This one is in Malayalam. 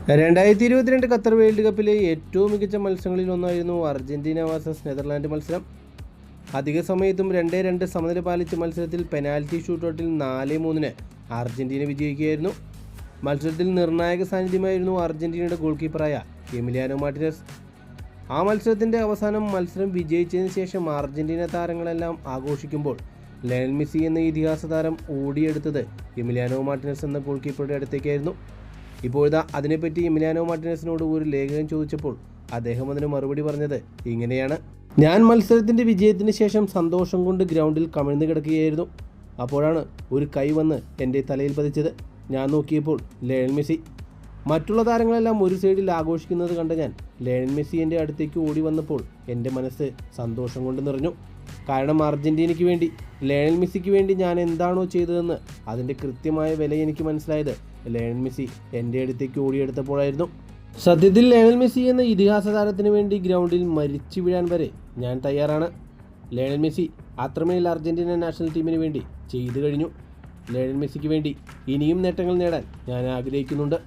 2022 ഖത്തർ വേൾഡ് കപ്പിലെ ഏറ്റവും മികച്ച മത്സരങ്ങളിൽ ഒന്നായിരുന്നു അർജന്റീന വേഴ്സസ് നെതർലാൻഡ് മത്സരം. അധിക സമയത്തും 2-2 സമനില പാലിച്ച മത്സരത്തിൽ പെനാൽറ്റി ഷൂട്ടൗട്ടിൽ 4-3 അർജന്റീന വിജയിക്കുകയായിരുന്നു. മത്സരത്തിൽ നിർണായക സാന്നിധ്യമായിരുന്നു അർജന്റീനയുടെ ഗോൾ കീപ്പറായ എമിലിയാനോ മാർട്ടിനസ്. ആ മത്സരത്തിൻ്റെ അവസാനം മത്സരം വിജയിച്ചതിന് ശേഷം അർജന്റീന താരങ്ങളെല്ലാം ആഘോഷിക്കുമ്പോൾ ലയണൽ മെസ്സി എന്ന ഇതിഹാസ താരം ഓടിയെടുത്തത് എമിലിയാനോ മാർട്ടിനസ് എന്ന ഗോൾ കീപ്പറുടെ അടുത്തേക്കായിരുന്നു. ഇപ്പോഴത്തെ അതിനെപ്പറ്റി എമിലിയാനോ മാർട്ടിനസിനോട് ഒരു ലേഖകൻ ചോദിച്ചപ്പോൾ അദ്ദേഹം അതിന് മറുപടി പറഞ്ഞത് ഇങ്ങനെയാണ്: ഞാൻ മത്സരത്തിൻ്റെ വിജയത്തിന് ശേഷം സന്തോഷം കൊണ്ട് ഗ്രൗണ്ടിൽ കമിഴ്ന്നു കിടക്കുകയായിരുന്നു. അപ്പോഴാണ് ഒരു കൈ വന്ന് എൻ്റെ തലയിൽ പതിച്ചത്. ഞാൻ നോക്കിയപ്പോൾ ലയണൽ മെസ്സി. മറ്റുള്ള താരങ്ങളെല്ലാം ഒരു സൈഡിൽ ആഘോഷിക്കുന്നത് കണ്ട ഞാൻ ലയണൽ മെസ്സി എൻ്റെ അടുത്തേക്ക് ഓടി വന്നപ്പോൾ എൻ്റെ മനസ്സ് സന്തോഷം കൊണ്ട് നിറഞ്ഞു. കാരണം അർജന്റീനയ്ക്ക് വേണ്ടി, ലയണൽ മെസ്സിക്ക് വേണ്ടി ഞാൻ എന്താണോ ചെയ്തതെന്ന് അതിൻ്റെ കൃത്യമായ വില എനിക്ക് മനസ്സിലായത് ലയണൽ മെസ്സി എൻ്റെ അടുത്തേക്ക് ഓടിയെടുത്തപ്പോഴായിരുന്നു. സത്യത്തിൽ ലയണൽ മെസ്സി എന്ന ഇതിഹാസ താരത്തിന് വേണ്ടി ഗ്രൗണ്ടിൽ മരിച്ചു വീഴാൻ വരെ ഞാൻ തയ്യാറാണ്. ലയണൽ മെസ്സി അത്രമേൽ അർജന്റീന നാഷണൽ ടീമിന് വേണ്ടി ചെയ്തു കഴിഞ്ഞു. ലയണൽ മെസ്സിക്ക് വേണ്ടി ഇനിയും നേട്ടങ്ങൾ നേടാൻ ഞാൻ ആഗ്രഹിക്കുന്നുണ്ട്.